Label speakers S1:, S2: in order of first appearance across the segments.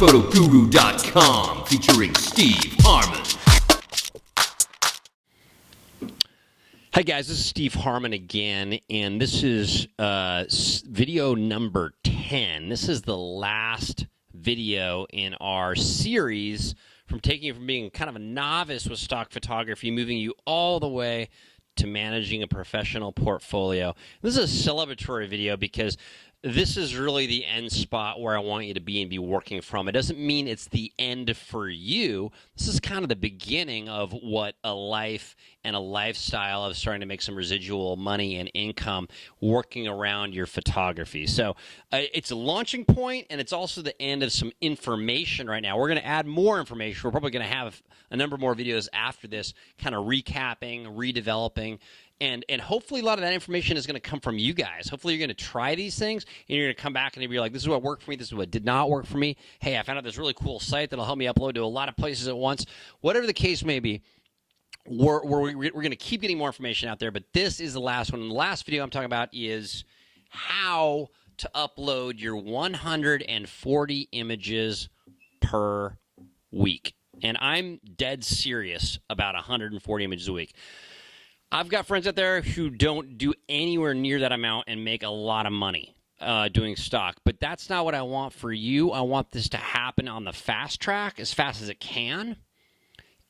S1: StockPhotoGuru.com featuring Steve Harmon.
S2: Hi guys, this is Steve Harmon again, and this is video number 10. This is the last video in our series from taking you from being kind of a novice with stock photography, moving you all the way to managing a professional portfolio. This is a celebratory video because this is really the end spot where I want you to be and be working from. It doesn't mean it's the end for you. This is kind of the beginning of what a life and a lifestyle of starting to make some residual money and income working around your photography. So it's a launching point, and it's also the end of some information right now. We're going to add more information. We're probably going to have a number more videos after this, kind of recapping, redeveloping, and hopefully a lot of that information is going to come from you guys. Hopefully you're going to try these things, and you're going to come back and be like, this is what worked for me, this is what did not work for me. Hey, I found out this really cool site that'll help me upload to a lot of places at once. Whatever the case may be, we're going to keep getting more information out there, but this is the last one. And the last video I'm talking about is how to upload your 140 images per week. And I'm dead serious about 140 images a week. I've got friends out there who don't do anywhere near that amount and make a lot of money doing stock. But that's not what I want for you. I want this to happen on the fast track as fast as it can.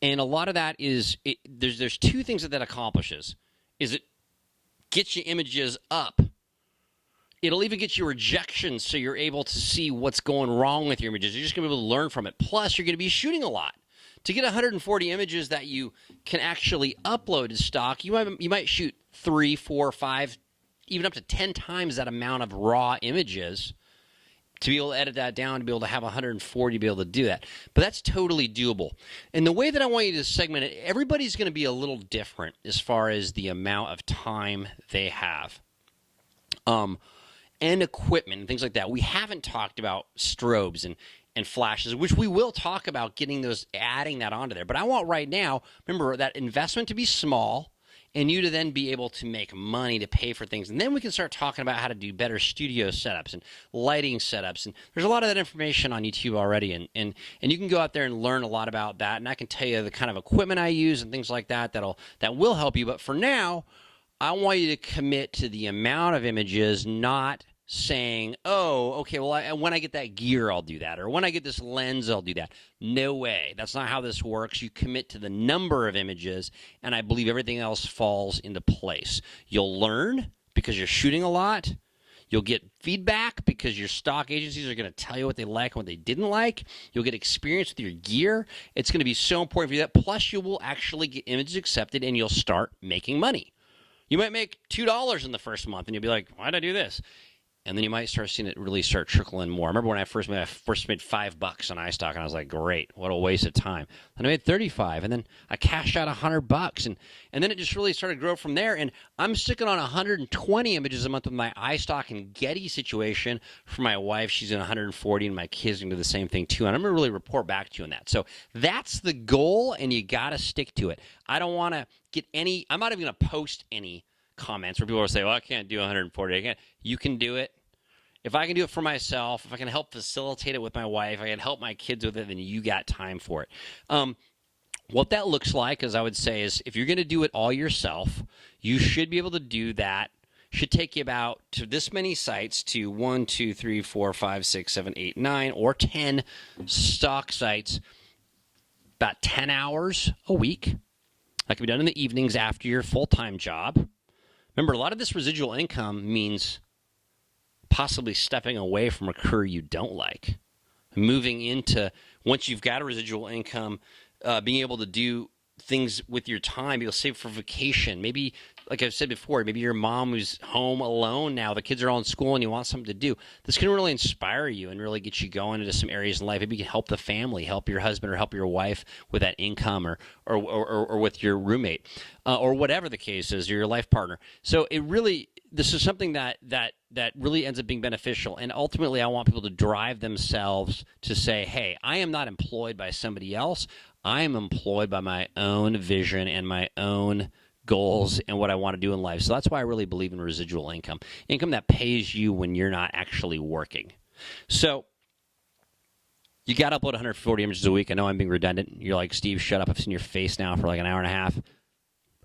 S2: And a lot of that is, there's two things that accomplishes. Is it gets you images up. It'll even get you rejections so you're able to see what's going wrong with your images. You're just going to be able to learn from it. Plus, you're going to be shooting a lot. To get 140 images that you can actually upload to stock, you might shoot 3, 4, 5, even up to 10 times that amount of raw images to be able to edit that down, to be able to have 140 to be able to do that. But that's totally doable. And the way that I want you to segment it, everybody's going to be a little different as far as the amount of time they have. And equipment and things like that. We haven't talked about strobes and flashes, which we will talk about getting those, adding that onto there. But I want right now, remember, that investment to be small and you to then be able to make money to pay for things. And then we can start talking about how to do better studio setups and lighting setups. And there's a lot of that information on YouTube already. And you can go out there and learn a lot about that. And I can tell you the kind of equipment I use and things like that that will help you. But for now, I want you to commit to the amount of images, not saying, oh, okay, well, when I get that gear, I'll do that. Or when I get this lens, I'll do that. No way. That's not how this works. You commit to the number of images, and I believe everything else falls into place. You'll learn because you're shooting a lot. You'll get feedback because your stock agencies are going to tell you what they like and what they didn't like. You'll get experience with your gear. It's going to be so important for you that. Plus, you will actually get images accepted, and you'll start making money. You might make $2 in the first month, and you'll be like, why did I do this? And then you might start seeing it really start trickling more. I remember when I first made $5 on iStock, and I was like, great, what a waste of time. Then I made 35, and then I cashed out $100, and then it just really started to grow from there. And I'm sticking on 120 images a month with my iStock and Getty situation. For my wife, she's in 140, and my kids can do the same thing too. And I'm going to really report back to you on that. So that's the goal, and you got to stick to it. I don't want to get any, I'm not even going to post any comments where people will say, well, I can't do 140. I can't. You can do it. If I can do it for myself, if I can help facilitate it with my wife, I can help my kids with it, then you got time for it. What that looks like, as I would say, is if you're going to do it all yourself, you should be able to do that. Should take you about to this many sites, to 1, 2, 3, 4, 5, 6, 7, 8, 9, or 10 stock sites, about 10 hours a week. That can be done in the evenings after your full-time job. Remember, a lot of this residual income means possibly stepping away from a career you don't like. Moving into, once you've got a residual income, being able to do things with your time. You'll save for vacation. Maybe, like I've said before, maybe your mom who's home alone now, the kids are all in school and you want something to do. This can really inspire you and really get you going into some areas in life. Maybe you can help the family, help your husband or help your wife with that income, or with your roommate, or whatever the case is, or your life partner. So it really, this is something that really ends up being beneficial. And ultimately, I want people to drive themselves to say, hey, I am not employed by somebody else. I am employed by my own vision and my own goals and what I want to do in life. So that's why I really believe in residual income, income that pays you when you're not actually working. So You got to upload 140 images a week. I know I'm being redundant. You're like, Steve, shut up. I've seen your face now for like an hour and a half.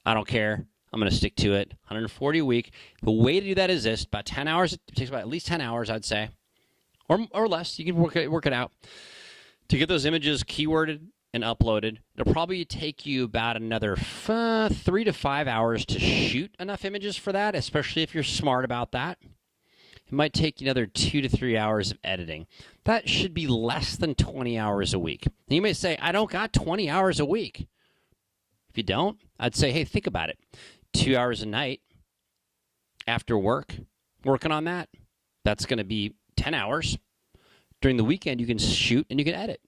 S2: I don't care. I'm going to stick to it. 140 a week. The way to do that is this. About 10 hours. It takes about at least 10 hours, I'd say. Or less. You can work it out. To get those images keyworded and uploaded, it'll probably take you about another 3 to 5 hours to shoot enough images for that, especially if you're smart about that. It might take you another 2 to 3 hours of editing. That should be less than 20 hours a week. And you may say, I don't got 20 hours a week. If you don't, I'd say, hey, think about it. 2 hours a night after work, working on that. That's going to be 10 hours. During the weekend, you can shoot and you can edit.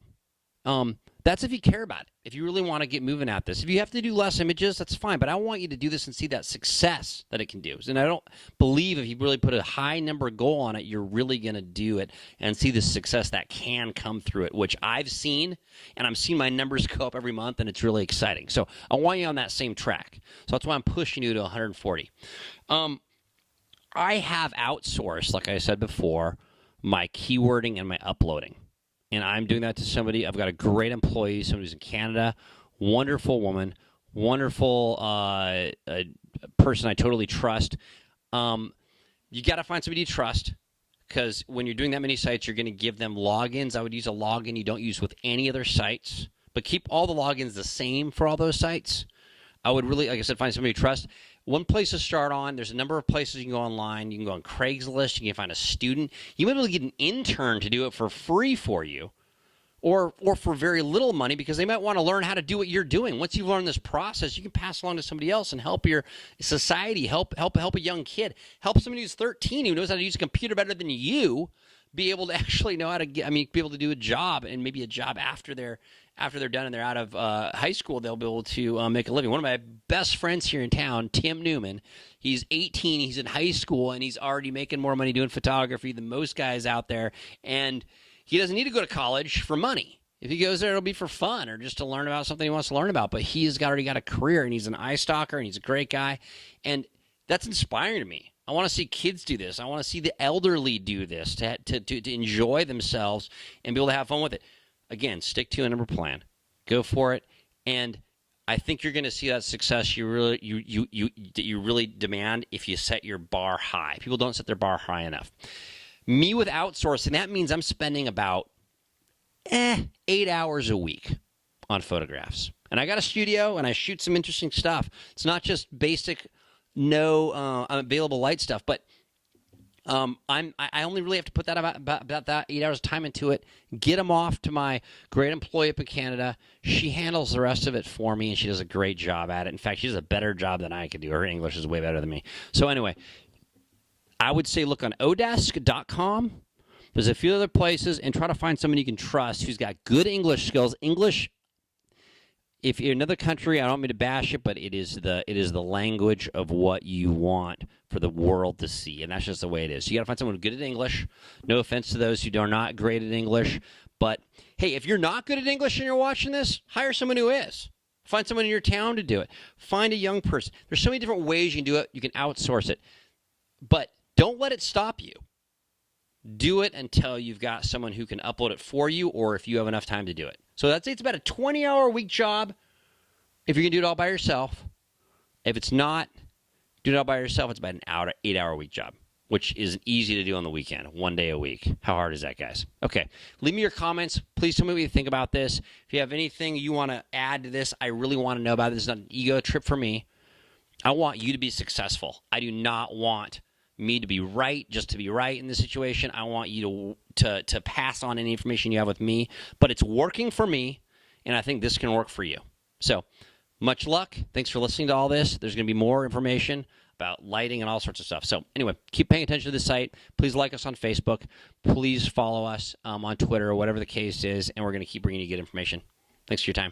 S2: That's if you care about it. If you really want to get moving at this. If you have to do less images, that's fine. But I want you to do this and see that success that it can do. And I don't believe if you really put a high number goal on it, you're really going to do it and see the success that can come through it, which I've seen. And I'm seeing my numbers go up every month, and it's really exciting. So I want you on that same track. So that's why I'm pushing you to 140. I have outsourced, like I said before, my keywording and my uploading. And I'm doing that to somebody. I've got a great employee, somebody who's in Canada, wonderful woman, wonderful person I totally trust. You got to find somebody you trust, because when you're doing that many sites, you're going to give them logins. I would use a login you don't use with any other sites, but keep all the logins the same for all those sites. I would really, like I said, find somebody you trust. One place to start on. There's a number of places you can go online. You can go on Craiglist. You can find a student. You might be able to get an intern to do it for free for you, or for very little money, because they might want to learn how to do what you're doing. Once you've learned this process, you can pass along to somebody else and help your society, help a young kid, help somebody who's 13 who knows how to use a computer better than you, be able to actually know how to be able to do a job, and maybe a job after they're done and they're out of high school, they'll be able to make a living. One of my best friends here in town, Tim Newman, he's 18, he's in high school, and he's already making more money doing photography than most guys out there, and he doesn't need to go to college for money. If he goes there, it'll be for fun or just to learn about something he wants to learn about, but he's already got a career, and he's an eye stalker, and he's a great guy, and that's inspiring to me. I want to see kids do this. I want to see the elderly do this to enjoy themselves and be able to have fun with it. Again, stick to a number plan. Go for it. And I think you're going to see that success you really demand if you set your bar high. People don't set their bar high enough. Me with outsourcing, that means I'm spending about 8 hours a week on photographs. And I got a studio, and I shoot some interesting stuff. It's not just basic, no available light stuff, but I only really have to put that about that 8 hours of time into it, get them off to my great employee up in Canada. She handles the rest of it for me, and she does a great job at it. In fact, she does a better job than I could do. Her English is way better than me. So anyway, I would say look on odesk.com. There's a few other places, and try to find somebody you can trust who's got good English skills. English, if you're in another country, I don't mean to bash it, but it is the language of what you want for the world to see, and that's just the way it is. So you got to find someone good at English. No offense to those who are not great at English, but hey, if you're not good at English and you're watching this, hire someone who is. Find someone in your town to do it. Find a young person. There's so many different ways you can do it. You can outsource it, but don't let it stop you. Do it until you've got someone who can upload it for you, or if you have enough time to do it. So that's it. It's about a 20-hour-a-week job if you can do it all by yourself. If it's not, do it all by yourself, it's about an 8-hour-a-week job, which is easy to do on the weekend, 1 day a week. How hard is that, guys? Okay. Leave me your comments. Please tell me what you think about this. If you have anything you want to add to this, I really want to know about it. This is not an ego trip for me. I want you to be successful. I do not want me to be right just to be right in this situation. I want you to pass on any information you have with me, but it's working for me, and I think this can work for you. So much luck. Thanks for listening to all this. There's going to be more information about lighting and all sorts of stuff. So anyway, keep paying attention to the site. Please like us on Facebook. Please follow us on Twitter or whatever the case is, and we're going to keep bringing you good information. Thanks for your time.